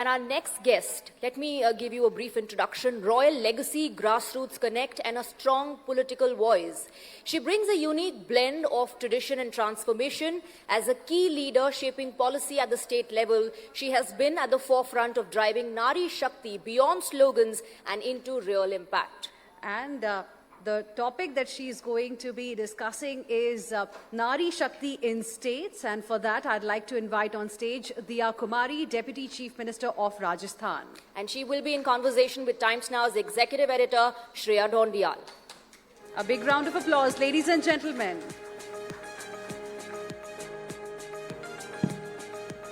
And our next guest, let me give you a brief introduction. Royal legacy, grassroots connect, and a strong political voice. She brings a unique blend of tradition and transformation. As a key leader shaping policy at the state level, she has been at the forefront of driving Nari Shakti beyond slogans and into real impact. And the topic that she's going to be discussing is Nari Shakti in states. And for that, I'd like to invite on stage Diya Kumari, Deputy Chief Minister of Rajasthan. And she will be in conversation with Times Now's Executive Editor, Shreya Dhondiyal. A big round of applause, ladies and gentlemen.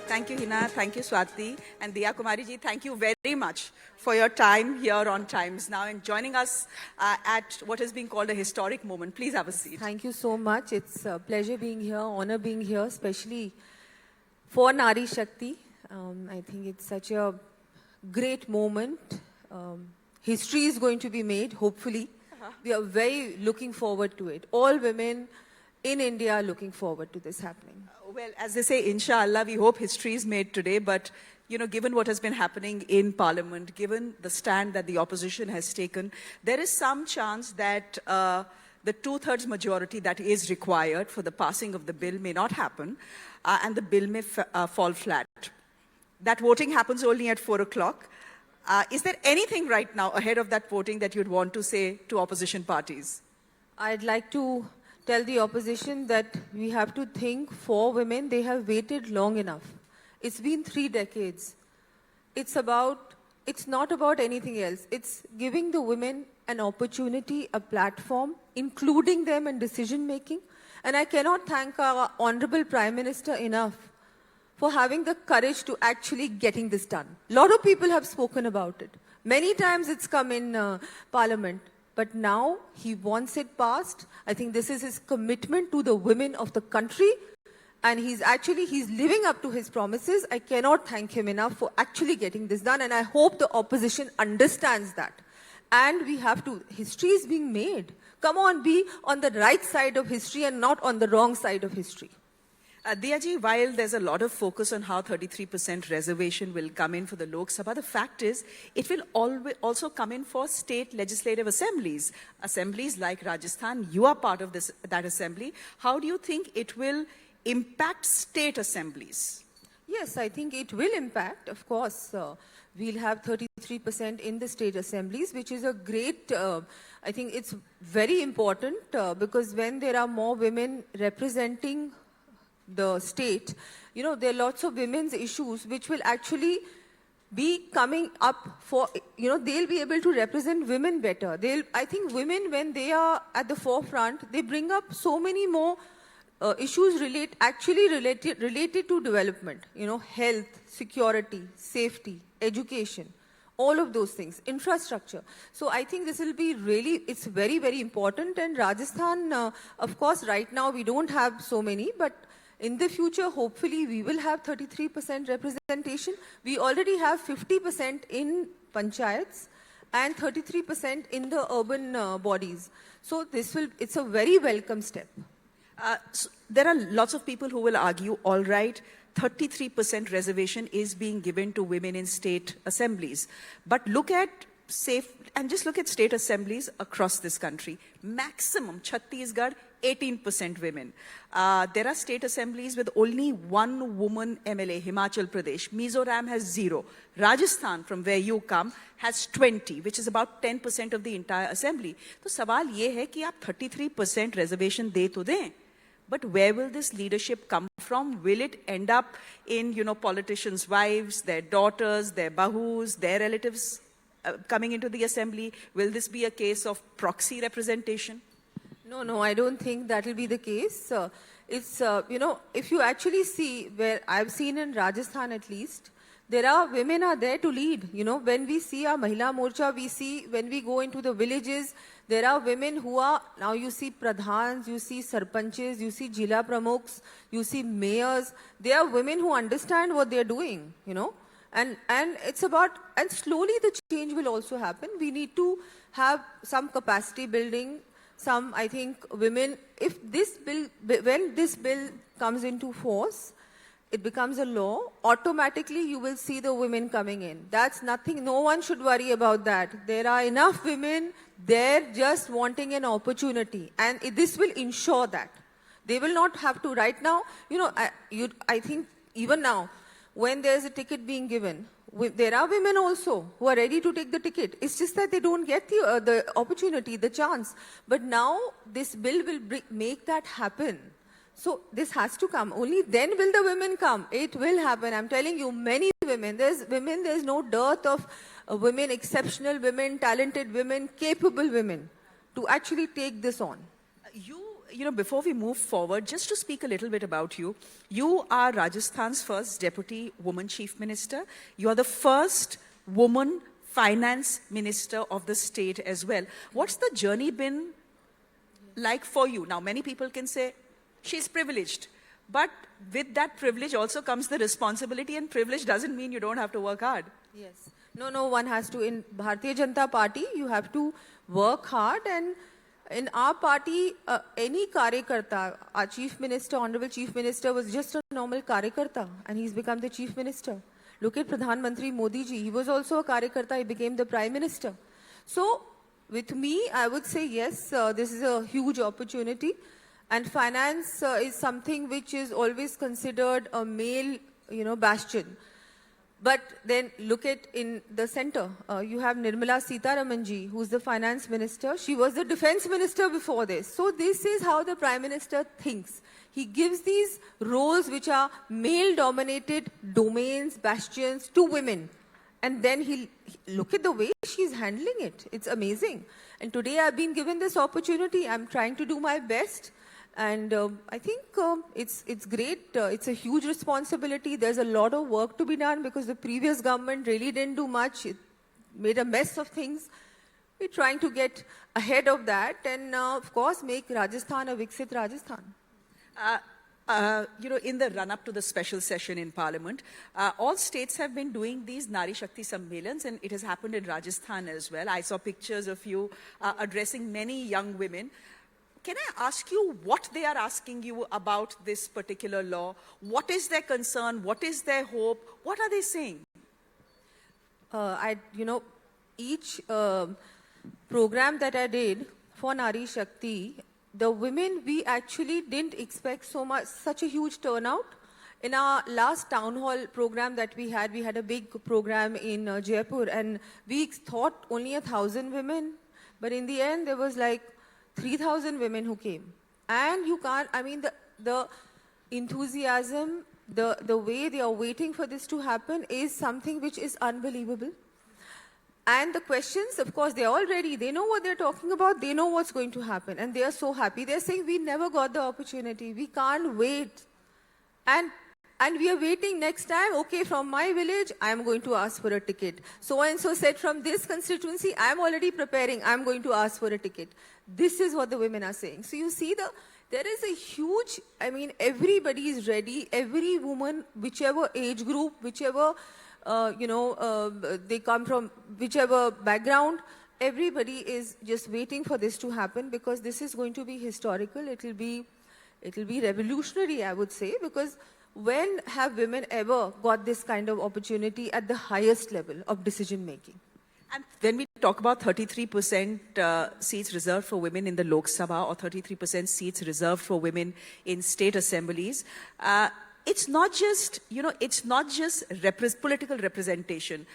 Thank you, Hina. Thank you, Swati. And Diya Kumari ji, thank you very much for your time here on Times Now and joining us at what is being called a historic moment. Please have a seat. Thank you so much. It's a pleasure being here, honor being here, especially for Nari Shakti. I think it's such a great moment. History is going to be made, hopefully. We are very looking forward to it. All women in India are looking forward to this happening. Well, as they say, inshallah, we hope history is made today. But, you know, given what has been happening in Parliament, given the stand that the opposition has taken, there is some chance that the two-thirds majority that is required for the passing of the bill may not happen, and the bill may fall flat. That voting happens only at 4 o'clock. Is there anything right now ahead of that voting that you'd want to say to opposition parties? I'd like to tell the opposition that we have to think for women. They have waited long enough. It's been 3 decades. It's not about anything else. It's giving the women an opportunity, a platform, including them in decision making. And I cannot thank our Honorable Prime Minister enough for having the courage to actually getting this done. A lot of people have spoken about it. Many times it's come in Parliament. But now he wants it passed. I think this is his commitment to the women of the country. And he's living up to his promises. I cannot thank him enough for actually getting this done. And I hope the opposition understands that. And history is being made. Come on, be on the right side of history and not on the wrong side of history. Diya ji, while there's a lot of focus on how 33% reservation will come in for the Lok Sabha, the fact is it will also come in for state legislative assemblies. Assemblies like Rajasthan, you are part of that assembly. How do you think it will impact state assemblies? Yes, I think it will impact. Of course, we'll have 33% in the state assemblies, which is a great, I think it's very important because when there are more women representing the state, you know, there are lots of women's issues which will actually be coming up for, you know, they'll be able to represent women better. I think women, when they are at the forefront, they bring up so many more issues related to development, you know, health, security, safety, education, all of those things, infrastructure. So I think this will be really, it's very, very important. And Rajasthan, of course, right now we don't have so many, but in the future, hopefully, we will have 33% representation. We already have 50% in panchayats and 33% in the urban bodies. So it's a very welcome step. So there are lots of people who will argue, all right, 33% reservation is being given to women in state assemblies. But look at just look at state assemblies across this country. Maximum, Chhattisgarh, 18% women. There are state assemblies with only 1 woman MLA, Himachal Pradesh. Mizoram has 0. Rajasthan, from where you come, has 20, which is about 10% of the entire assembly. So सवाल ये है कि आप 33% reservation दे तो दें. But where will this leadership come from? Will it end up in, you know, politicians' wives, their daughters, their bahus, their relatives coming into the assembly? Will this be a case of proxy representation? No, I don't think that will be the case. It's, you know, if you actually see where I've seen in Rajasthan at least, women are there to lead. You know, when we see our Mahila Morcha, when we go into the villages, there are women who are, now you see pradhans, you see sarpanches, you see jila pramukhs, you see mayors. They are women who understand what they're doing, you know. And it's about, and slowly the change will also happen. We need to have some capacity building, I think, women, when this bill comes into force, it becomes a law, automatically you will see the women coming in. That's nothing, no one should worry about that. There are enough women there just wanting an opportunity, and this will ensure that. They will not have to, right now, I think even now, when there's a ticket being given, there are women also who are ready to take the ticket. It's just that they don't get the opportunity, the chance. But now this bill will make that happen. So this has to come. Only then will the women come. It will happen. I'm telling you, many women. There's no dearth of women, exceptional women, talented women, capable women to actually take this on. Before we move forward, just to speak a little bit about you, you are Rajasthan's first deputy woman chief minister. You are the first woman finance minister of the state as well. What's the journey been like for you? Now, many people can say, she's privileged. But with that privilege also comes the responsibility, and privilege doesn't mean you don't have to work hard. Yes. No, one has to. In Bharatiya Janata Party, you have to work hard, and in our party, any karyakarta, our chief minister, honorable chief minister, was just a normal karyakarta, and he's become the chief minister. Look at Pradhan Mantri Modi ji, he was also a karyakarta, he became the prime minister. So, with me, I would say yes, this is a huge opportunity, and finance is something which is always considered a male, bastion. But then look at in the center, you have Nirmala Sitharaman ji, who's the finance minister. She was the defense minister before this. So this is how the prime minister thinks. He gives these roles which are male-dominated domains, bastions to women. And then look at the way she's handling it. It's amazing. And today I've been given this opportunity. I'm trying to do my best. And I think it's great. It's a huge responsibility. There's a lot of work to be done because the previous government really didn't do much. It made a mess of things. We're trying to get ahead of that and, of course, make Rajasthan a Viksit Rajasthan. In the run-up to the special session in Parliament, all states have been doing these Nari Shakti Sammelans, and it has happened in Rajasthan as well. I saw pictures of you addressing many young women. Can I ask you what they are asking you about this particular law? What is their concern? What is their hope? What are they saying? Each program that I did for Nari Shakti, the women, we actually didn't expect such a huge turnout. In our last town hall program that we had a big program in Jaipur, and we thought only 1,000 women, but in the end there was like 3,000 women who came. And you can't, the enthusiasm, the way they are waiting for this to happen is something which is unbelievable. And the questions, of course, they're all ready. They know what they're talking about. They know what's going to happen. And they are so happy. They're saying, we never got the opportunity. We can't wait. And we are waiting next time. Okay, from my village, I'm going to ask for a ticket. So-and-so said from this constituency, I'm already preparing. I'm going to ask for a ticket. This is what the women are saying. So you see, there is a huge, everybody is ready. Every woman, whichever age group, whichever, they come from, whichever background, everybody is just waiting for this to happen because this is going to be historical. It will be revolutionary, I would say, because when have women ever got this kind of opportunity at the highest level of decision making? And when we talk about 33% seats reserved for women in the Lok Sabha or 33% seats reserved for women in state assemblies, it's not just, political representation.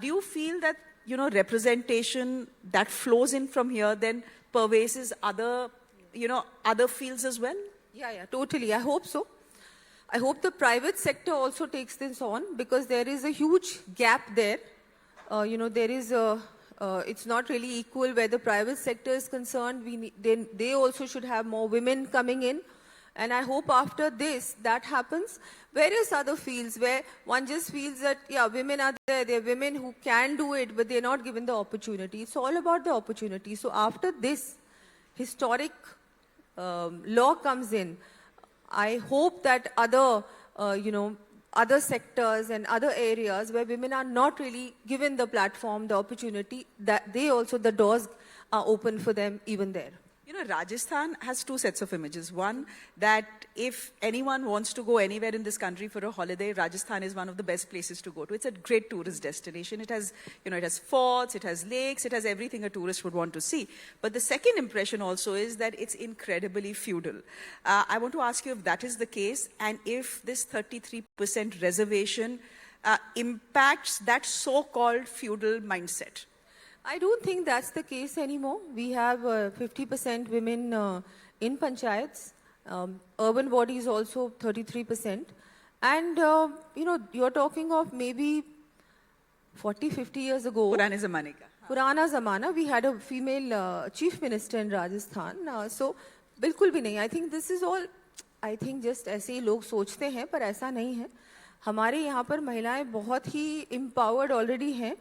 Do you feel that, representation that flows in from here then pervades other fields as well? Yeah, totally. I hope so. I hope the private sector also takes this on because there is a huge gap there. There is it's not really equal where the private sector is concerned. They also should have more women coming in. And I hope after this, that happens. Various other fields where one just feels that, women are there. There are women who can do it, but they're not given the opportunity. It's all about the opportunity. So after this historic law comes in, I hope that other sectors and other areas where women are not really given the platform, the opportunity, that they also, the doors are open for them even there. You know, Rajasthan has two sets of images. One, that if anyone wants to go anywhere in this country for a holiday, Rajasthan is one of the best places to go to. It's a great tourist destination. It has, you know, it has forts, it has lakes, it has everything a tourist would want to see. But the second impression also is that it's incredibly feudal. I want to ask you if that is the case, and if this 33% reservation impacts that so-called feudal mindset. I don't think that's the case anymore. We have 50% women in panchayats. Urban bodies also 33%. And, you know, you're talking of maybe 40, 50 years ago. Purane zamane ka. Purana zamana, we had a female chief minister in Rajasthan. So, बिल्कुल भी नहीं. I think this is all, I think just ऐसे ही लोग सोचते हैं, पर ऐसा नहीं है. हमारे यहाँ पर महिलाएं बहुत ही empowered already हैं.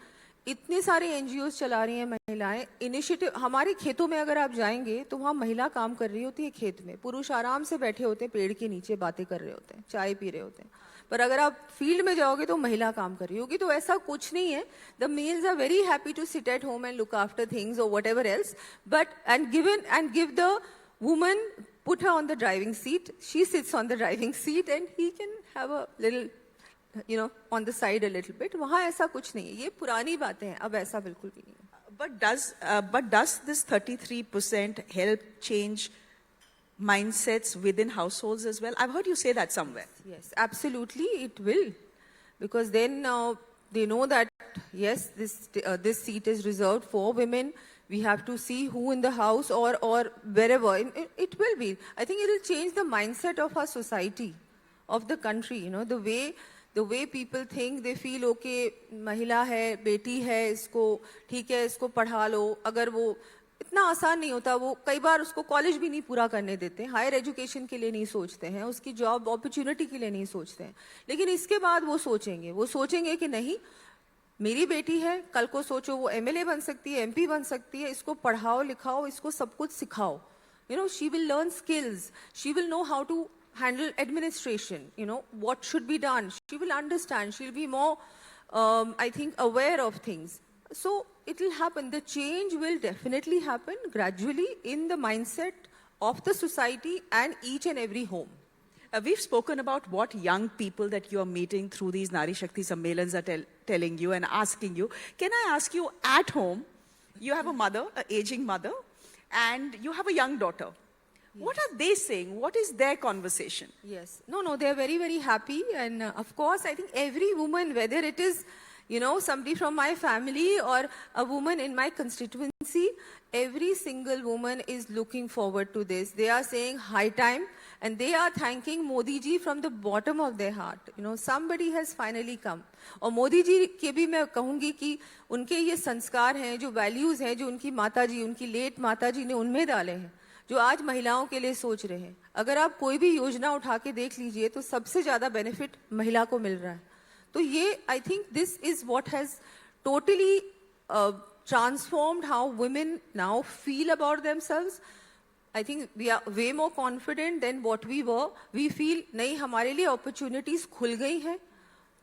इतने सारे एनजीओस चला रही हैं महिलाएं. इनिशिएटिव हमारे खेतों में अगर आप जाएंगे तो वहाँ महिला काम कर रही होती है खेत में. पुरुष आराम से बैठे होते हैं पेड़ के नीचे, बातें कर रहे होते हैं, चाय पी रहे होते हैं. पर अगर आप फील्ड में जाओगे तो महिला काम कर रही होगी. तो ऐसा कुछ नहीं है. The males are very happy to sit at home and look after things और whatever else, but and give the woman, put her on the driving seat, she sits on the driving seat and he can have a little, you know, on the side a little bit. वहाँ ऐसा कुछ नहीं है. ये पुरानी बातें हैं, अब ऐसा बिल्कुल भी नहीं है. But does this 33% help change mindsets within households as well? I've heard you say that somewhere. Yes, absolutely, it will, because then they know that yes, this seat is reserved for women. We have to see who in the house or wherever. It will be. I think it will change the mindset of our society, of the country. You know, the way people think, they feel okay, महिला है, बेटी है, इसको ठीक है, इसको पढ़ा लो. अगर वो इतना आसान नहीं होता, वो कई बार उसको कॉलेज भी नहीं पूरा करने देते, हायर एजुकेशन के लिए नहीं सोचते हैं, उसकी जॉब अपॉर्चुनिटी के लिए नहीं सोचते हैं. लेकिन इसके बाद वो सोचेंगे कि नहीं, मेरी बेटी है, कल को सोचो वो एमएलए बन सकती है, एमपी बन सकती है, इसको पढ़ाओ लिखाओ, इसको सब कुछ सिखाओ. You know, she will learn skills, she will know how to handle administration, you know, what should be done. She will understand, she'll be more, I think, aware of things. So it will happen. The change will definitely happen gradually in the mindset of the society and each and every home. We've spoken about what young people that you're meeting through these Nari Shakti Sammelans are telling you and asking you. Can I ask you, at home, you have a mother, an aging mother, and you have a young daughter. Yes. What are they saying? What is their conversation? Yes. No, they're very, very happy. And of course, I think every woman, whether it is, you know, somebody from my family or a woman in my constituency, every single woman is looking forward to this. They are saying high time, and they are thanking Modi ji from the bottom of their heart. You know, somebody has finally come. और मोदी जी के भी मैं कहूँगी कि उनके ये संस्कार हैं, जो वैल्यूज़ हैं, जो उनकी माता जी, उनकी लेट माता जी ने उनमें डाले हैं, जो आज महिलाओं के लिए सोच रहे हैं. अगर आप कोई भी योजना उठा के देख लीजिए तो सबसे ज़्यादा बेनिफिट महिला को मिल रहा है. तो ये, I think this is what has totally transformed how women now feel about themselves. I think we are way more confident than what we were. We feel, नहीं, हमारे लिए opportunities खुल गई हैं.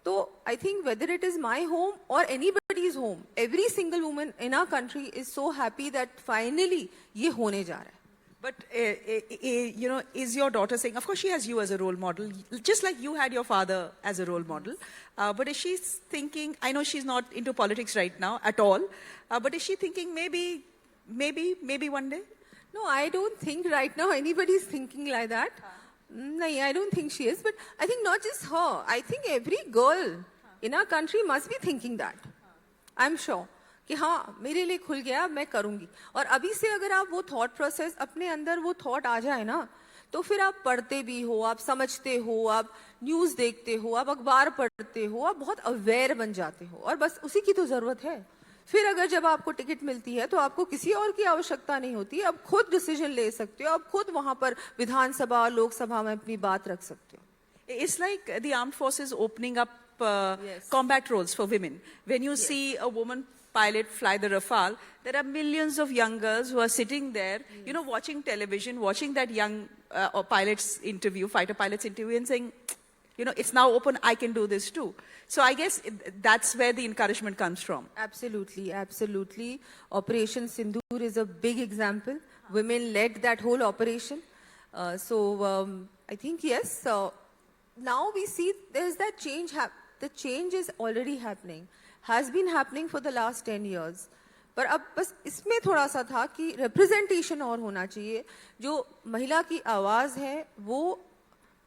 So I think whether it is my home or anybody's home, every single woman in our country is so happy that finally ये होने जा रहा है. But, you know, is your daughter saying, of course she has you as a role model, just like you had your father as a role model, but is she thinking, I know she's not into politics right now at all, but is she thinking maybe one day? No, I don't think right now anybody's thinking like that. No, I don't think she is, but I think not just her, I think every girl in our country must be thinking that. I'm sure. कि हाँ, मेरे लिए खुल गया, मैं करूँगी. और अभी से अगर आप वो थॉट प्रोसेस, अपने अंदर वो थॉट आ जाए ना, तो फिर आप पढ़ते भी हो, आप समझते हो, आप न्यूज़ देखते हो, आप अखबार पढ़ते हो, आप बहुत अवेयर बन जाते हो. और बस उसी की तो ज़रूरत है. फिर अगर जब आपको टिकट मिलती है तो आपको किसी और की आवश्यकता नहीं होती. आप खुद डिसीजन ले सकते हो, आप खुद वहाँ पर विधानसभा, लोकसभा में अपनी बात रख सकते हो. It's like the armed forces opening up combat roles for women. When you see a woman pilot fly the Rafale, there are millions of young girls who are sitting there, you know, watching television, watching that young pilot's interview, fighter pilot's interview, and saying, you know, it's now open, I can do this too. So I guess that's where the encouragement comes from. Absolutely, absolutely. Operation Sindoor is a big example. women led that whole operation. I think yes. Now we see there's that change. The change is already happening. Has been happening for the last 10 years. पर अब बस इसमें थोड़ा सा था कि representation और होना चाहिए. जो महिला की आवाज़ है वो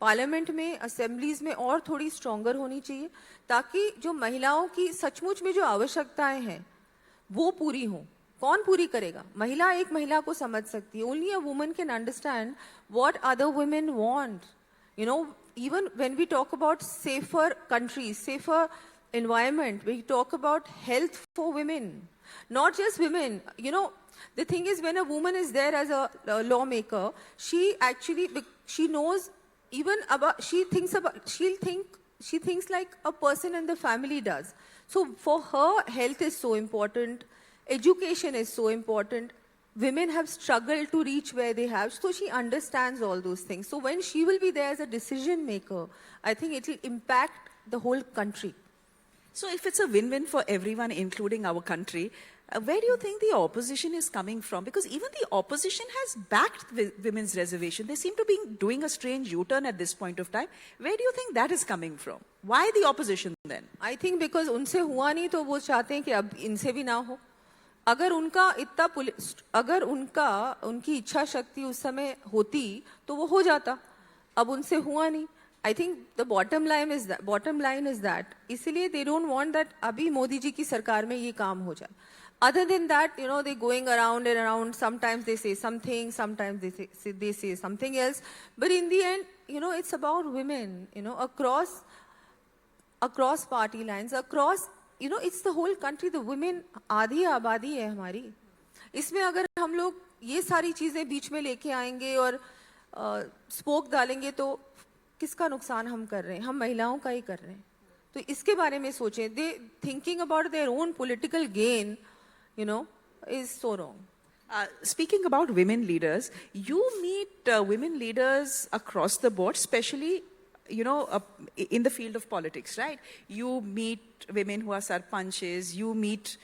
पार्लियामेंट में, असेंबलीज में और थोड़ी स्ट्रॉन्गर होनी चाहिए, ताकि जो महिलाओं की सचमुच में जो आवश्यकताएं हैं वो पूरी हों. कौन पूरी करेगा? महिला एक महिला को समझ सकती है. Only a woman can understand what other women want. You know, even when we talk about safer countries, safer environment, we talk about health for women, not just women. You know, the thing is, when a woman is there as a lawmaker, she knows even about, she thinks like a person in the family does. So for her, health is so important, education is so important. Women have struggled to reach where they have, so she understands all those things. So when she will be there as a decision maker, I think it will impact the whole country. So if it's a win-win for everyone, including our country, where do you think the opposition is coming from? Because even the opposition has backed women's reservation. They seem to be doing a strange U-turn at this point of time. Where do you think that is coming from? Why the opposition then? I think because उनसे हुआ नहीं तो वो चाहते हैं कि अब इनसे भी ना हो. अगर उनकी इच्छा शक्ति उस समय होती तो वो हो जाता. अब उनसे हुआ नहीं. I think the bottom line is that इसलिए they don't want that अभी मोदी जी की सरकार में ये काम हो जाए. Other than that, you know, they're going around and around. Sometimes they say something, sometimes they say something else. But in the end, you know, it's about women, you know, across party lines, across, you know, it's the whole country. The women आधी आबादी है हमारी. इसमें अगर हम लोग ये सारी चीजें बीच में लेके आएंगे और स्पोक डालेंगे तो किसका नुकसान हम कर रहे हैं? हम महिलाओं का ही कर रहे हैं. तो इसके बारे में सोचें. They thinking about their own political gain, you know, is so wrong. Speaking about women leaders, you meet women leaders across the board, especially, you know, in the field of politics, right? You meet women who are sarpanches, you meet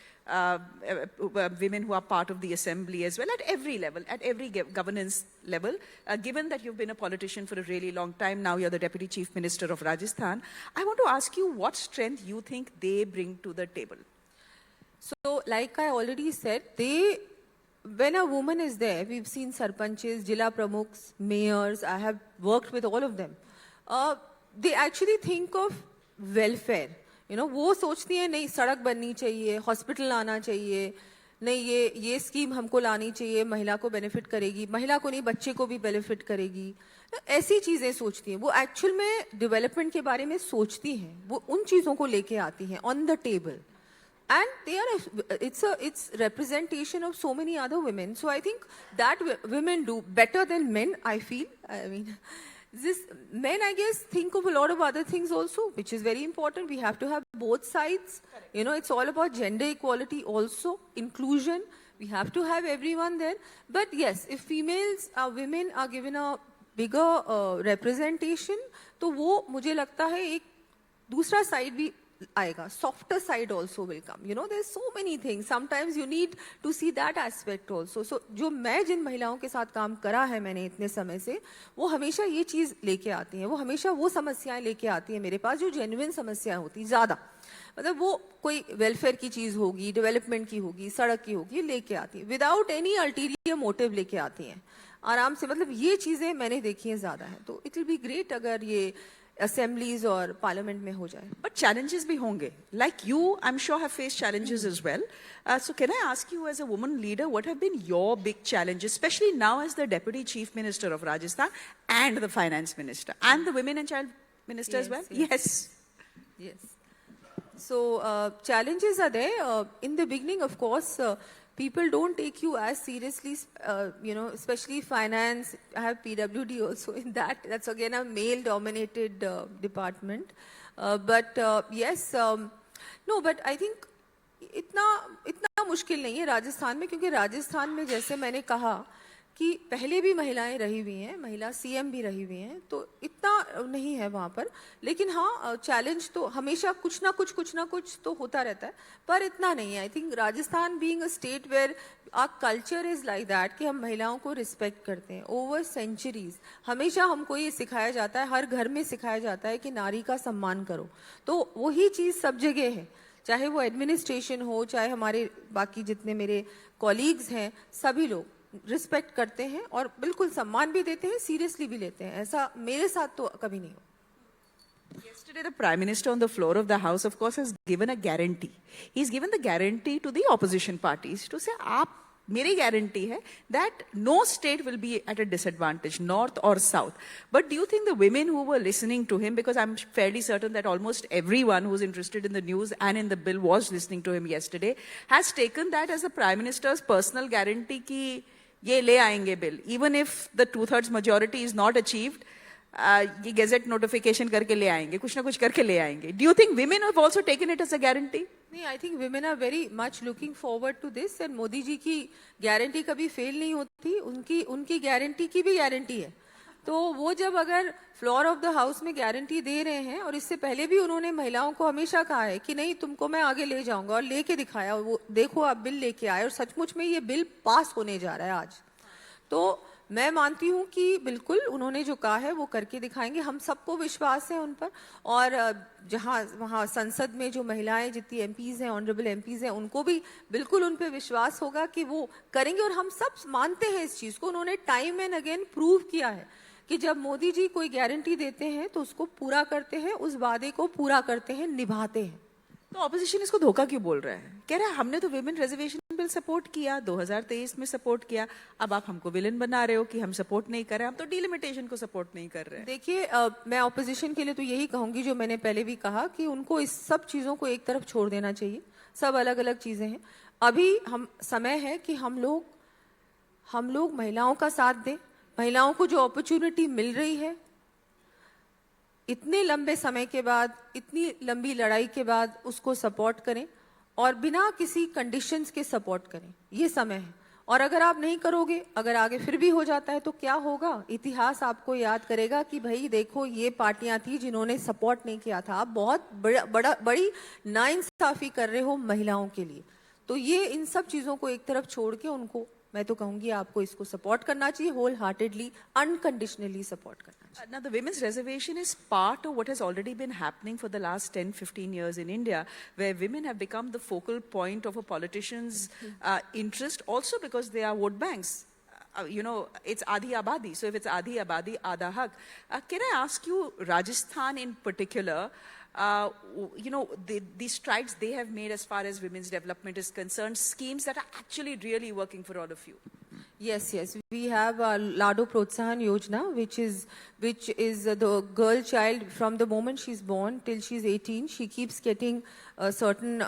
women who are part of the assembly as well, at every level, at every governance level. Given that you've been a politician for a really long time, now you're the Deputy Chief Minister of Rajasthan, I want to ask you what strength you think they bring to the table. So, like I already said, when a woman is there, we've seen sarpanches, jila pramukhs, mayors, I have worked with all of them. They actually think of welfare. You know, वो सोचती हैं नहीं सड़क बननी चाहिए, hospital आना चाहिए, नहीं ये स्कीम हमको लानी चाहिए, महिला को बेनिफिट करेगी, महिला को नहीं बच्चे को भी बेनिफिट करेगी. ऐसी चीजें सोचती हैं. वो एक्चुअल में डेवलपमेंट के बारे में सोचती हैं. वो उन चीजों को लेके आती हैं on the table. And it's representation of so many other women. So I think that women do better than men, I feel. I mean, men, I guess, think of a lot of other things also, which is very important. We have to have both sides. Correct. You know, it's all about gender equality also, inclusion. We have to have everyone there. But yes, if women are given a bigger representation, तो वो मुझे लगता है एक दूसरा side भी आएगा. Softer side also will come. You know, there's so many things. Sometimes you need to see that aspect also. So जो मैं जिन महिलाओं के साथ काम करा है मैंने इतने समय से, वो हमेशा ये चीज़ लेके आती हैं. वो हमेशा वो समस्याएं लेके आती हैं मेरे पास जो जेन्युइन समस्याएं होती ज़्यादा. मतलब वो कोई वेलफेयर की चीज़ होगी, डेवलपमेंट की होगी, सड़क की होगी, लेके आती है. विदाउट एनी अल्टीरियर मोटिव लेके आती हैं आराम से. मतलब ये चीज़ें मैंने देखी हैं ज़्यादा है. तो इट विल बी ग्रेट अगर ये assemblies और parliament में हो जाए. But challenges भी होंगे. Like you, I'm sure have faced challenges as well. So can I ask you as a woman leader, what have been your big challenges, especially now as the Deputy Chief Minister of Rajasthan and the Finance Minister and the Women and Child Minister as well? Yes. So challenges are there. In the beginning, of course, people don't take you as seriously, you know, especially finance. I have PWD also in that. That's again a male-dominated department. But yes, no, but I think इतना मुश्किल नहीं है राजस्थान में, क्योंकि राजस्थान में जैसे मैंने कहा कि पहले भी महिलाएं रही हुई हैं, महिला सीएम भी रही हुई हैं, तो इतना नहीं है वहाँ पर। लेकिन हाँ, चैलेंज तो हमेशा कुछ ना कुछ तो होता रहता है, पर इतना नहीं है। I think Rajasthan being a state where our culture is like that कि हम महिलाओं को रिस्पेक्ट करते हैं। ओवर सेंचुरीज हमेशा हमको ये सिखाया जाता है, हर घर में सिखाया जाता है कि नारी का सम्मान करो। तो वही चीज़ सब जगह है, चाहे वो एडमिनिस्ट्रेशन हो, चाहे हमारे बाकी जितने मेरे कॉलीग्स हैं, सभी लोग रिस्पेक्ट करते हैं और बिल्कुल सम्मान भी देते हैं, सीरियसली भी लेते हैं। ऐसा मेरे साथ तो कभी नहीं हो। Yesterday, the Prime Minister on the floor of the House, of course, has given a guarantee. He's given the guarantee to the opposition parties to say, "आप मेरी guarantee है that no state will be at a disadvantage, north or south." But do you think the women who were listening to him, because I'm fairly certain that almost everyone who's interested in the news and in the bill was listening to him yesterday, has taken that as the Prime Minister's personal guarantee कि ये ले आएंगे bill, even if the 2/3 majority is not achieved, ये gazette notification करके ले आएंगे, कुछ ना कुछ करके ले आएंगे. Do you think women have also taken it as a guarantee? नहीं, I think women are very much looking forward to this, and Modi ji की गारंटी कभी फेल नहीं होती, उनकी गारंटी की भी गारंटी है। तो वो जब अगर फ्लोर ऑफ द हाउस में गारंटी दे रहे हैं, और इससे पहले भी उन्होंने महिलाओं को हमेशा कहा है कि नहीं, तुमको मैं आगे ले जाऊंगा, और लेके दिखाया, वो देखो आप बिल लेके आए, और सचमुच में ये बिल पास होने जा रहा है आज। तो मैं मानती हूँ कि बिल्कुल उन्होंने जो कहा है वो करके दिखाएंगे, हम सबको विश्वास है उन पर। और जहाँ वहाँ संसद में जो महिलाएं जितनी एमपीज हैं, ऑनरेबल एमपीज हैं, उनको भी बिल्कुल उन पर विश्वास होगा कि वो करेंगे, और हम सब मानते हैं इस चीज़ को। उन्होंने टाइम एंड अगेन प्रूव किया है कि जब मोदी जी कोई गारंटी देते हैं तो उसको पूरा करते हैं, उस वादे को पूरा करते हैं, निभाते हैं। तो ऑपोजिशन इसको धोखा क्यों बोल रहा है? कह रहा है हमने तो विमेन रिजर्वेशन बिल सपोर्ट किया, 2023 में सपोर्ट किया, अब आप हमको विलन बना रहे हो कि हम सपोर्ट नहीं कर रहे, हम तो डिलिमिटेशन को सपोर्ट नहीं कर रहे हैं। देखिए, मैं ऑपोजिशन के लिए तो यही कहूंगी, जो मैंने पहले भी कहा, कि उनको इस सब चीज़ों को एक तरफ छोड़ देना चाहिए। सब अलग अलग चीज़ें हैं। अभी हम समय है कि हम लोग महिलाओं का साथ दें। महिलाओं को जो अपॉर्चुनिटी मिल रही है, इतने लंबे समय के बाद, इतनी लंबी लड़ाई के बाद, उसको सपोर्ट करें, और बिना किसी कंडीशंस के सपोर्ट करें। ये समय है। और अगर आप नहीं करोगे, अगर आगे फिर भी हो जाता है, तो क्या होगा? इतिहास आपको याद करेगा कि भाई देखो, ये पार्टियां थी जिन्होंने सपोर्ट नहीं किया था। आप बहुत बड़ी नाइंसाफी कर रहे हो महिलाओं के लिए। तो ये इन सब चीज़ों को एक तरफ छोड़ के उनको, मैं तो कहूंगी आपको इसको सपोर्ट करना चाहिए, होल हार्टेडली, अनकंडीशनली सपोर्ट करना चाहिए। Now, the women's reservation is part of what has already been happening for the last 10-15 years in India, where women have become the focal point of a politician's interest, also because they are vote banks. It's Adi Abadi. So if it's Adi Abadi, Ada Haq. Can I ask you, Rajasthan in particular, the strides they have made as far as women's development is concerned, schemes that are actually really working for all of you? Yes. We have Lado Protsahan Yojana, which is the girl child, from the moment she's born till she's 18, she keeps getting a certain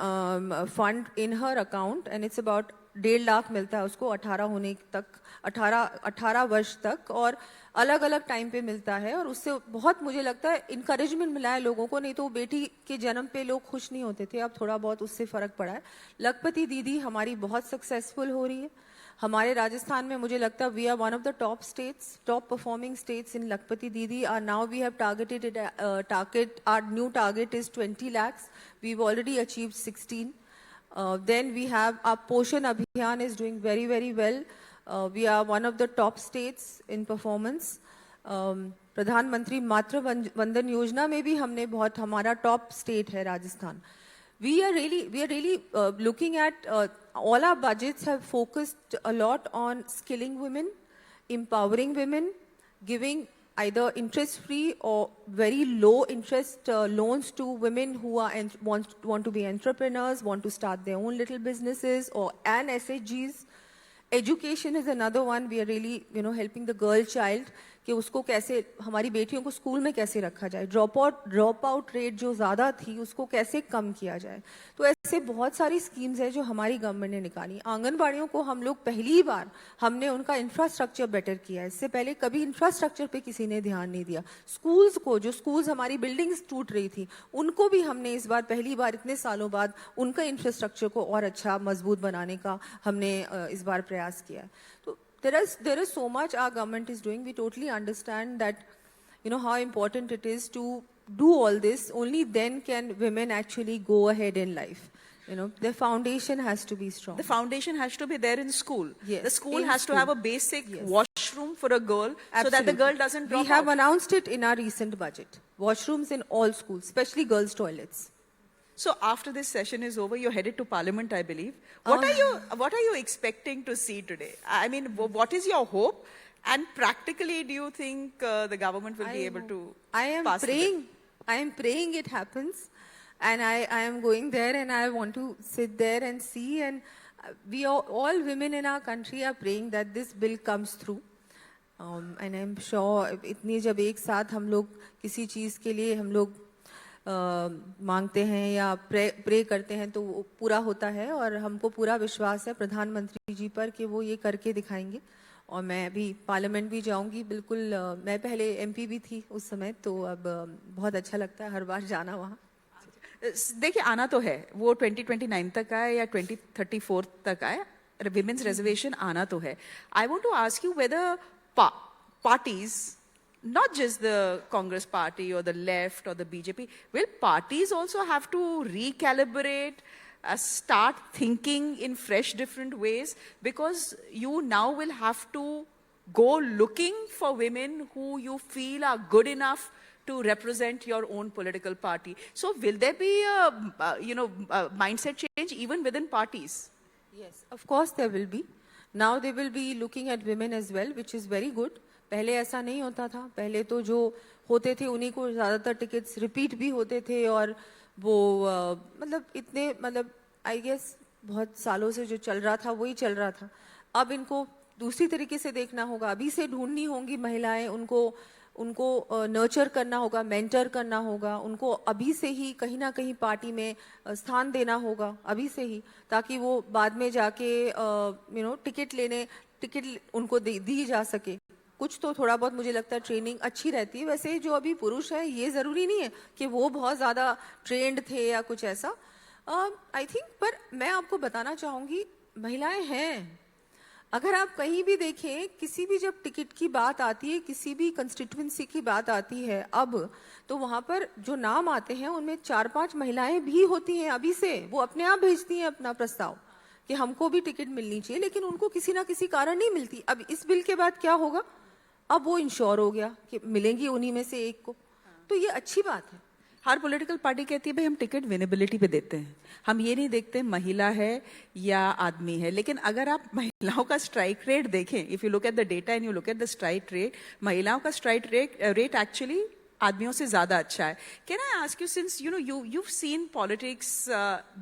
fund in her account, and it's about 1.5 lakh मिलता है उसको 18 होने तक, 18 वर्ष तक, और अलग अलग टाइम पे मिलता है। और उससे बहुत, मुझे लगता है, इनकरेजमेंट मिला है लोगों को। नहीं तो बेटी के जन्म पे लोग खुश नहीं होते थे, अब थोड़ा बहुत उससे फर्क पड़ा है। लखपति दीदी हमारी बहुत सक्सेसफुल हो रही है। हमारे राजस्थान में मुझे लगता है we are one of the top states, top performing states in Lakhpati Didi. Are now we have targeted our new target is 20 lakhs. We've already achieved 16. Then we have our Poshan Abhiyan is doing very, very well. We are one of the top states in performance. प्रधानमंत्री मातृ वंदन योजना में भी हमने बहुत, हमारा top state है Rajasthan. We are really looking at all our budgets have focused a lot on skilling women, empowering women, giving either interest-free or very low-interest loans to women who are want to be entrepreneurs, want to start their own little businesses, and SHGs. Education is another one. We are really, helping the girl child कि उसको कैसे, हमारी बेटियों को school में कैसे रखा जाए, ड्रॉप आउट रेट जो ज़्यादा थी उसको कैसे कम किया जाए। तो ऐसे बहुत सारी स्कीम्स है जो हमारी गवर्नमेंट ने निकाली। आंगनबाड़ियों को हम लोग पहली बार हमने उनका इंफ्रास्ट्रक्चर बेटर किया है। इससे पहले कभी इंफ्रास्ट्रक्चर पे किसी ने ध्यान नहीं दिया। स्कूल्स को, जो स्कूल्स हमारी बिल्डिंग्स टूट रही थी, उनको भी हमने इस बार पहली बार इतने सालों बाद उनका इंफ्रास्ट्रक्चर को और अच्छा मजबूत बनाने का हमने इस बार प्रयास किया है। तो there is so much our government is doing. We totally understand that, you know, how important it is to do all this. Only then can women actually go ahead in life. You know, their foundation has to be strong. The foundation has to be there in school. Yes, The school in has to school. have a basic Yes. washroom for a girl so that the Absolutely. girl doesn't drop We have out. announced it in our recent budget. Washrooms in all schools, especially girls' toilets. So after this session is over, you're headed to Parliament, I believe. What are you expecting to see today? I mean, what is your hope? And practically, do you think the government will be able to I am pass the bill? praying. I am praying it happens. And I am going there and I want to sit there and see. And we are, all women in our country are praying that this bill comes through. And I'm sure इतनी जब एक साथ हम लोग किसी चीज़ के लिए हम लोग मांगते हैं या प्रे करते हैं तो वो पूरा होता है और हमको पूरा विश्वास है प्रधानमंत्री जी पर कि वो ये करके दिखाएंगे और मैं अभी पार्लियामेंट भी जाऊंगी बिल्कुल मैं पहले एमपी भी थी उस समय तो अब बहुत अच्छा लगता है हर बार जाना वहाँ देखिए आना तो है वो 2029 तक आए या 2034 तक आए विमेंस रिजर्वेशन आना तो है I want to ask you whether parties not just the Congress party or the left or the BJP will parties also have to recalibrate start thinking in fresh different ways because you now will have to go looking for women who you feel are good enough to represent your own political party. So will there be a mindset change even within parties? Yes, of course there will be. Now they will be looking at women as well, which is very good. पहले ऐसा नहीं होता था पहले तो जो होते थे उन्हीं को ज़्यादातर टिकट्स रिपीट भी होते थे और वो मतलब इतने मतलब आई गेस बहुत सालों से जो चल रहा था वही चल रहा था अब इनको दूसरी तरीके से देखना होगा अभी से ढूंढनी होंगी महिलाएं उनको नर्चर करना होगा मेंटर करना होगा उनको अभी से ही कहीं ना कहीं पार्टी में स्थान देना होगा अभी से ही ताकि वो बाद में जाके टिकट उनको दी जा सके कुछ तो थोड़ा बहुत मुझे लगता है ट्रेनिंग अच्छी रहती है वैसे जो अभी पुरुष है ये ज़रूरी नहीं है कि वो बहुत ज़्यादा ट्रेंड थे या कुछ ऐसा आई थिंक पर मैं आपको बताना चाहूँगी महिलाएं हैं अगर आप कहीं भी देखें किसी भी जब टिकट की बात आती है किसी भी कंस्टिट्यूएंसी की बात आती है अब तो वहाँ पर जो नाम आते हैं उनमें 4-5 महिलाएं भी होती हैं अभी से वो अपने आप भेजती हैं अपना प्रस्ताव कि हमको भी टिकट मिलनी चाहिए लेकिन उनको किसी ना किसी कारण नहीं मिलती अब इस बिल के बाद क्या होगा अब वो इंश्योर हो गया कि मिलेंगी उन्हीं में से एक को तो ये अच्छी बात है हर पॉलिटिकल पार्टी कहती है भाई हम टिकट विनेबिलिटी पे देते हैं हम ये नहीं देखते महिला है या आदमी है लेकिन अगर आप महिलाओं का स्ट्राइक रेट देखें if you look at the data and you look at the strike rate महिलाओं का स्ट्राइक रेट एक्चुअली आदमियों से ज्यादा अच्छा है can I ask you since you've seen politics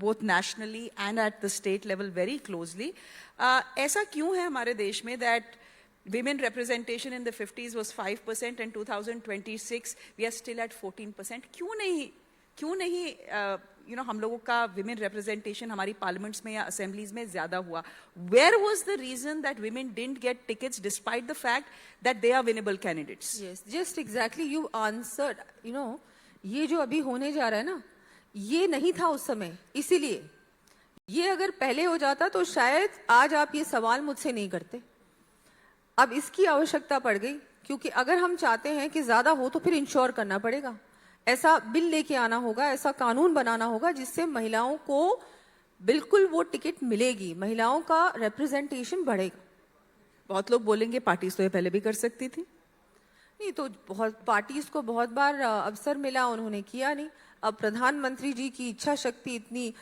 both nationally and at the state level very closely ऐसा क्यों है हमारे देश में that women representation in the 50s was 5% and 2026 we are still at 14%. क्यों नहीं हम लोगों का women representation हमारी parliaments में या assemblies में ज्यादा हुआ? Where was the reason that women didn't get tickets despite the fact that they are winnable candidates? Yes, just exactly you answered. ये जो अभी होने जा रहा है ना ये नहीं था उस समय इसीलिए ये अगर पहले हो जाता तो शायद आज आप ये सवाल मुझसे नहीं करते अब इसकी आवश्यकता पड़ गई क्योंकि अगर हम चाहते हैं कि ज्यादा हो तो फिर इंश्योर करना पड़ेगा ऐसा बिल लेके आना होगा ऐसा कानून बनाना होगा जिससे महिलाओं को बिल्कुल वो टिकट मिलेगी महिलाओं का रिप्रेजेंटेशन बढ़ेगा बहुत लोग बोलेंगे पार्टीज तो ये पहले भी कर सकती थी नहीं तो बहुत पार्टीज को बहुत बार अवसर मिला उन्होंने किया नहीं अब प्रधानमंत्री जी की इच्छा शक्ति इतनी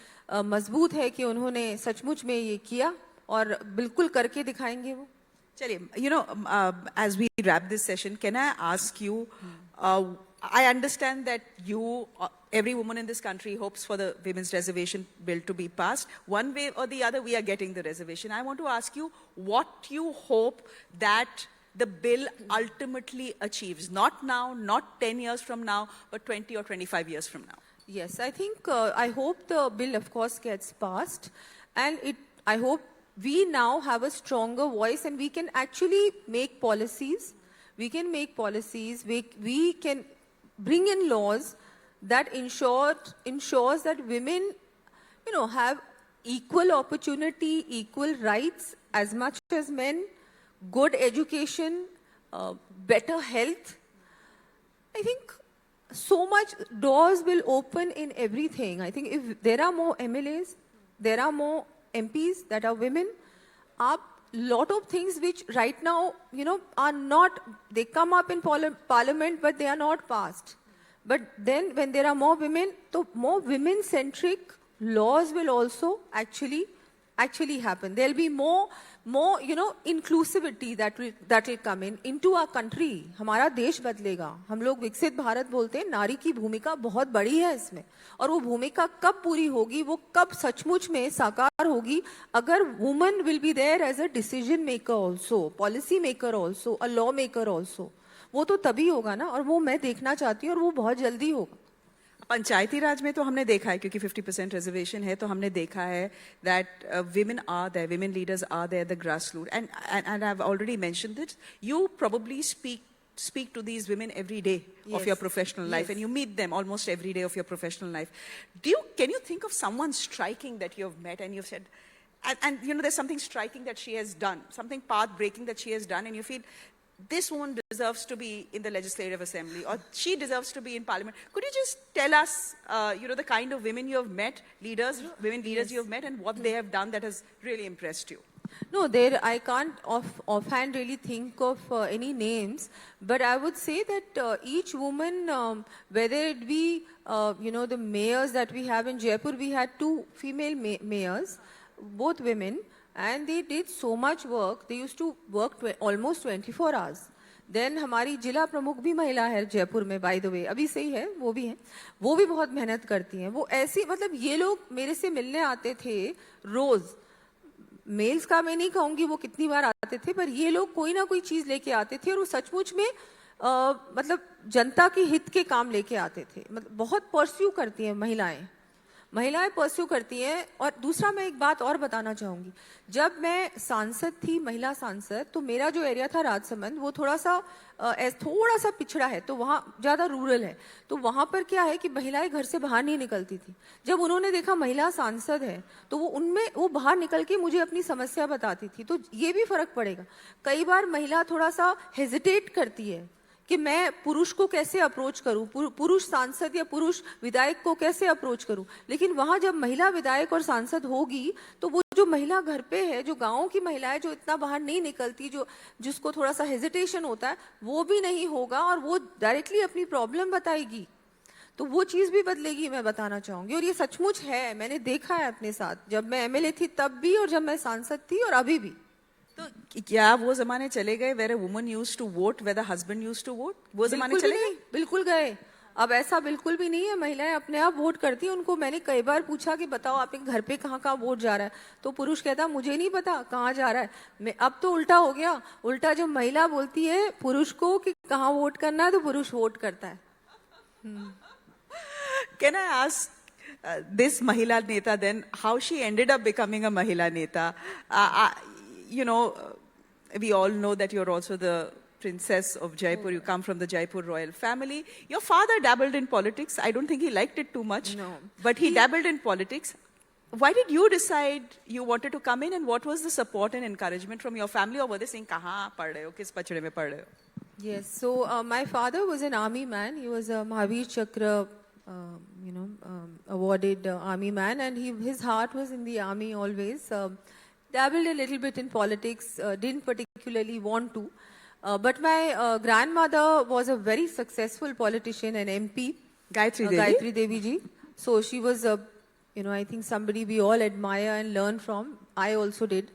मजबूत है कि उन्होंने सचमुच में ये किया और बिल्कुल करके दिखाएंगे वो चलिए as we wrap this session can I ask you I understand that every woman in this country hopes for the women's reservation bill to be passed. One way or the other, we are getting the reservation. I want to ask you what you hope that the bill ultimately achieves. Not now, not 10 years from now, but 20 or 25 years from now. Yes, I think, I hope the bill, of course, gets passed. And I hope we now have a stronger voice and we can actually make policies. We can make policies. We can bring in laws that ensures that women, have equal opportunity, equal rights as much as men. good education, better health. I think so much doors will open in everything. I think if there are more MLAs, there are more MPs that are women, lot of things which right now, are not, they come up in parliament, but they are not passed. But then when there are more women, so more women-centric laws will also actually happen. There'll be more inclusivity that will come into our country. हमारा देश बदलेगा. हम लोग विकसित भारत बोलते हैं, नारी की भूमिका बहुत बड़ी है इसमें. और वो भूमिका कब पूरी होगी, वो कब सचमुच में साकार होगी, अगर woman will be there as a decision maker also, policy maker also, a law maker also. वो तो तभी होगा ना, और वो मैं देखना चाहती हूँ, और वो बहुत जल्दी होगा. पंचायती राज में तो हमने देखा है, क्योंकि 50% रिजर्वेशन है, तो हमने देखा है that women are there, women leaders are there, the grassroots, and I've already mentioned this. You probably speak to these women every day of your professional life, and you meet them almost every day of your professional life. Can you think of someone striking that you've met and you've said, and there's something striking that she has done, something path-breaking that she has done, and you feel this woman deserves to be in the Legislative Assembly, or she deserves to be in Parliament? Could you just tell us, the kind of women you have met, women leaders you have met, and what they have done that has really impressed you? No, I can't offhand really think of any names, but I would say that each woman, whether it be, the mayors that we have in Jaipur, we had 2 female mayors, both women, and they did so much work. They used to work almost 24 hours. Then हमारी जिला प्रमुख भी महिला है जयपुर में, by the way, अभी सही है, वो भी है, वो भी बहुत मेहनत करती हैं. वो ऐसी, मतलब ये लोग मेरे से मिलने आते थे रोज. मेल्स का मैं नहीं कहूँगी वो कितनी बार आते थे, पर ये लोग कोई ना कोई चीज लेके आते थे, और वो सचमुच में मतलब जनता के हित के काम लेके आते थे. मतलब बहुत परस्यू करती हैं महिलाएं परस्यू करती हैं. और दूसरा मैं एक बात और बताना चाहूंगी, जब मैं सांसद थी, महिला सांसद, तो मेरा जो एरिया था राजसमंद, वो थोड़ा सा पिछड़ा है, तो वहाँ ज्यादा रूरल है. तो वहाँ पर क्या है कि महिलाएं घर से बाहर नहीं निकलती थी. जब उन्होंने देखा महिला सांसद है, तो वो बाहर निकल के मुझे अपनी समस्या बताती थी. तो ये भी फर्क पड़ेगा. कई बार महिला थोड़ा सा हेजिटेट करती है कि मैं पुरुष को कैसे अप्रोच करूं, पुरुष सांसद या पुरुष विधायक को कैसे अप्रोच करूं. लेकिन वहां जब महिला विधायक और सांसद होगी, तो वो जो महिला घर पे है, जो गांव की महिला है, जो इतना बाहर नहीं निकलती, जिसको थोड़ा सा हेजिटेशन होता है, वो भी नहीं होगा, और वो डायरेक्टली अपनी प्रॉब्लम बताएगी. तो वो चीज भी बदलेगी, मैं बताना चाहूंगी. और ये सचमुच है, मैंने देखा है अपने साथ, जब मैं MLA थी तब भी, और जब मैं सांसद थी, और अभी भी. तो क्या वो जमाने चले गए where a woman used to vote, where the husband used to vote? वो जमाने चले गए? बिल्कुल गए. अब ऐसा बिल्कुल भी नहीं है. महिलाएं अपने आप वोट करती हैं. उनको मैंने कई बार पूछा कि बताओ आपके घर पे कहाँ वोट जा रहा है, तो पुरुष कहता मुझे नहीं पता कहाँ जा रहा है. अब तो उल्टा हो गया. उल्टा जब महिला बोलती है पुरुष को कि कहाँ वोट करना है, तो पुरुष वोट करता है. Can I ask this Mahila Neta then, how she ended up becoming a Mahila Neta? We all know that you're also the Princess of Jaipur. You come from the Jaipur royal family. Your father dabbled in politics. I don't think he liked it too much. No. But he dabbled in politics. Why did you decide you wanted to come in, and what was the support and encouragement from your family, or were they saying, kahan pad rahe ho, kis pachde mein pad rahe ho? Yes, so my father was an army man. He was a Mahavir Chakra, awarded army man, and his heart was in the army always. Dabbled a little bit in politics, didn't particularly want to. But my grandmother was a very successful politician and MP. Gayatri Devi ji. So she was, I think somebody we all admire and learn from. I also did.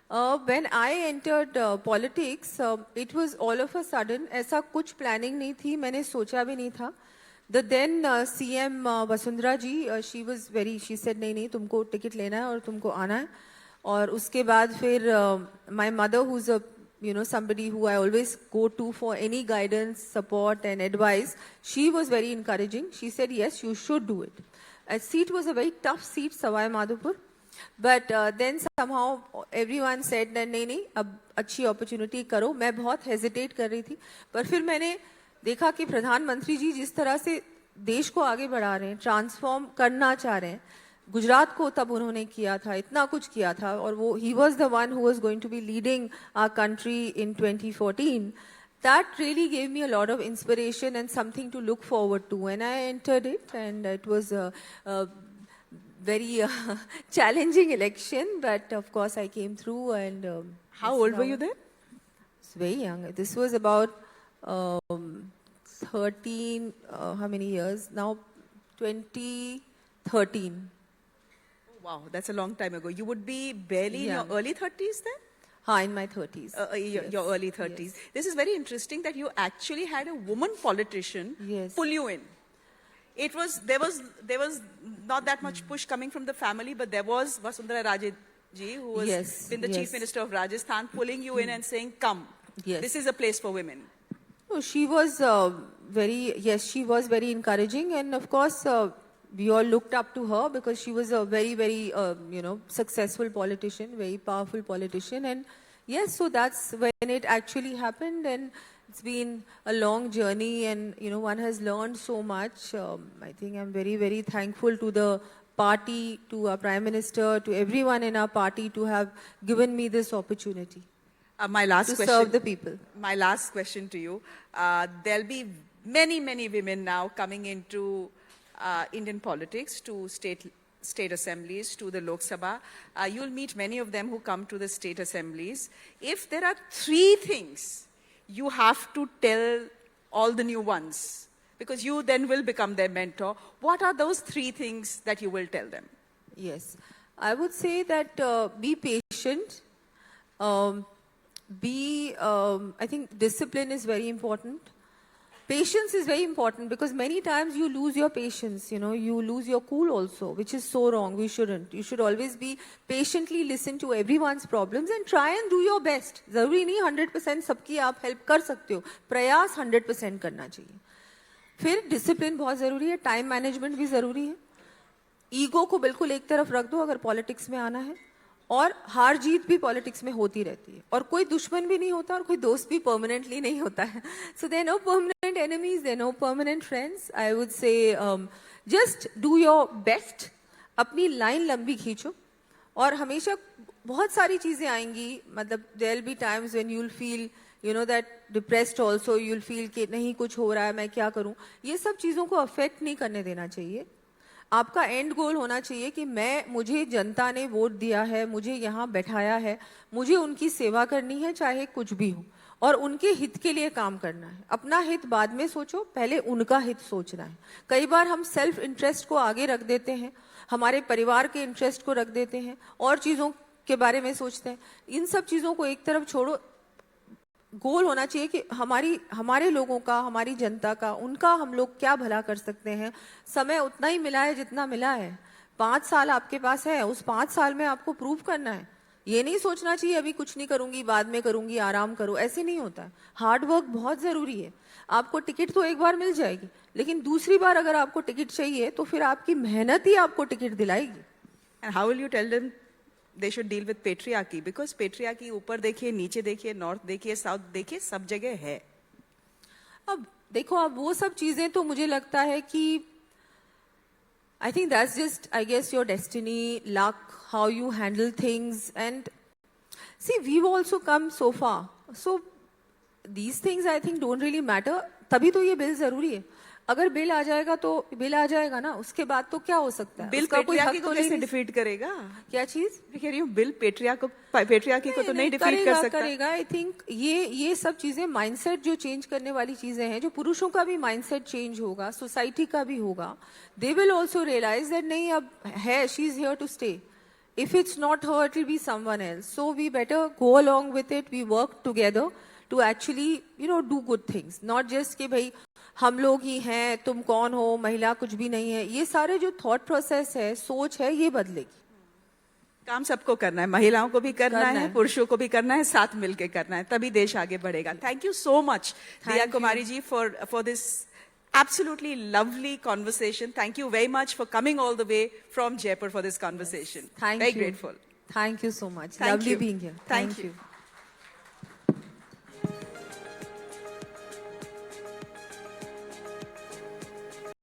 When I entered politics, it was all of a sudden, ऐसा कुछ planning नहीं थी, मैंने सोचा भी नहीं था. The then CM Vasundhara ji, she said नहीं तुमको टिकट लेना है और तुमको आना है. और उसके बाद फिर my mother, who's somebody who I always go to for any guidance, support and advice, she was very encouraging. She said, yes, you should do it. A seat was a very tough seat, Sawai Madhopur. But then somehow everyone said that नहीं अब अच्छी opportunity करो. मैं बहुत hesitate कर रही थी, पर फिर मैंने देखा कि प्रधानमंत्री जी जिस तरह से देश को आगे बढ़ा रहे हैं, ट्रांसफॉर्म करना चाह रहे हैं, गुजरात को तब उन्होंने किया था, इतना कुछ किया था, और वो he was the one who was going to be leading our country in 2014. That really gave me a lot of inspiration and something to look forward to. And I entered it, and it was a very challenging election, but of course I came through. And How old were you then? it's very young. This was about 13, how many years? Now 2013. Wow, that's a long time ago. You would be barely in Yeah. your early 30s then? In my 30s. Your early 30s. Yes. This is very interesting that you actually had a woman politician Yes. pull you in. There was not that much push coming from the family, but there was Vasundhara Raje ji, who was Yes, been the Chief yes. Minister of Rajasthan, pulling you in and saying, "Come, Yes. this is a place for women." No, she was she was very encouraging, and of course, we all looked up to her because she was a very, very, successful politician, very powerful politician, and yes, so that's when it actually happened, and it's been a long journey, and one has learned so much. I think I'm very, very thankful to the party, to our Prime Minister, to everyone in our party to have given me this opportunity My last to question. serve the people. My last question to you. There'll be many, many women now coming into Indian politics, to state assemblies, to the Lok Sabha. You'll meet many of them who come to the state assemblies. If there are 3 things you have to tell all the new ones, because you then will become their mentor, what are those 3 things that you will tell them? Yes, I would say that be patient. I think discipline is very important. Patience is very important because many times you lose your patience, you lose your cool also, which is so wrong. We shouldn't. You should always be patiently listen to everyone's problems and try and do your best. ज़रूरी नहीं 100% सबकी आप help कर सकते हो. प्रयास 100% करना चाहिए. फिर discipline बहुत ज़रूरी है, time management भी ज़रूरी है. ईगो को बिल्कुल एक तरफ रख दो अगर पॉलिटिक्स में आना है, और हार जीत भी पॉलिटिक्स में होती रहती है, और कोई दुश्मन भी नहीं होता और कोई दोस्त भी परमानेंटली नहीं होता है. So there no permanent enemies, there no permanent friends. I would say just do your best. अपनी लाइन लंबी खींचो, और हमेशा बहुत सारी चीज़ें आएंगी. मतलब there will be times when you will feel that depressed also, you will feel कि नहीं कुछ हो रहा है, मैं क्या करूँ. ये सब चीज़ों को अफेक्ट नहीं करने देना चाहिए. आपका एंड गोल होना चाहिए कि मुझे जनता ने वोट दिया है, मुझे यहाँ बैठाया है, मुझे उनकी सेवा करनी है चाहे कुछ भी हो, और उनके हित के लिए काम करना है. अपना हित बाद में सोचो, पहले उनका हित सोचना है. कई बार हम सेल्फ इंटरेस्ट को आगे रख देते हैं, हमारे परिवार के इंटरेस्ट को रख देते हैं, और चीज़ों के बारे में सोचते हैं. इन सब चीज़ों को एक तरफ छोड़ो. गोल होना चाहिए कि हमारे लोगों का, हमारी जनता का, उनका हम लोग क्या भला कर सकते हैं. समय उतना ही मिला है जितना मिला है. 5 साल आपके पास है, उस 5 साल में आपको प्रूव करना है. ये नहीं सोचना चाहिए अभी कुछ नहीं करूंगी, बाद में करूंगी, आराम करो. ऐसे नहीं होता है. हार्ड वर्क बहुत जरूरी है. आपको टिकट तो एक बार मिल जाएगी, लेकिन दूसरी बार अगर आपको टिकट चाहिए तो फिर आपकी मेहनत ही आपको ticket दिलाएगी. And how will you tell them they should deal with patriarchy? Because patriarchy ऊपर देखिए, नीचे देखिए, नॉर्थ देखिए, साउथ देखिए, सब जगह है. अब देखो, अब वो सब चीजें तो मुझे लगता है कि I think that's just, I guess, your destiny, luck, how you handle things. And see, we've also come so far. So these things, I think, don't really matter. तभी तो ये बिल जरूरी है. अगर बिल आ जाएगा तो बिल आ जाएगा ना, उसके बाद तो क्या हो सकता है. बिल उसका कोई पेट्रियार्की हक को तो कैसे नहीं. डिफीट करेगा? क्या चीज? मैं कह रही हूँ बिल पेट्रियार्की को तो नहीं डिफीट कर सकता. करेगा. आई थिंक ये सब चीजें, माइंडसेट जो चेंज करने वाली चीजें हैं, जो पुरुषों का भी माइंडसेट चेंज होगा, सोसाइटी का भी होगा. They will also realise that नहीं, अब है, she is here to stay. If it's not her, it will be someone else. So we better go along with it. We work together to actually, do good things. Not just कि भाई हम लोग ही हैं, तुम कौन हो, महिला कुछ भी नहीं है. ये सारे जो थॉट प्रोसेस है, सोच है, ये बदलेगी. काम सबको करना है, महिलाओं को भी करना है, पुरुषों को भी करना है, साथ मिलके करना है, तभी देश आगे बढ़ेगा. Thank you so much, Diya Kumari ji, for this absolutely lovely conversation. Thank you very much for coming all the way from Jaipur for this conversation. Thank very you. grateful. Thank you so much. Thank Lovely you. being here. Thank you.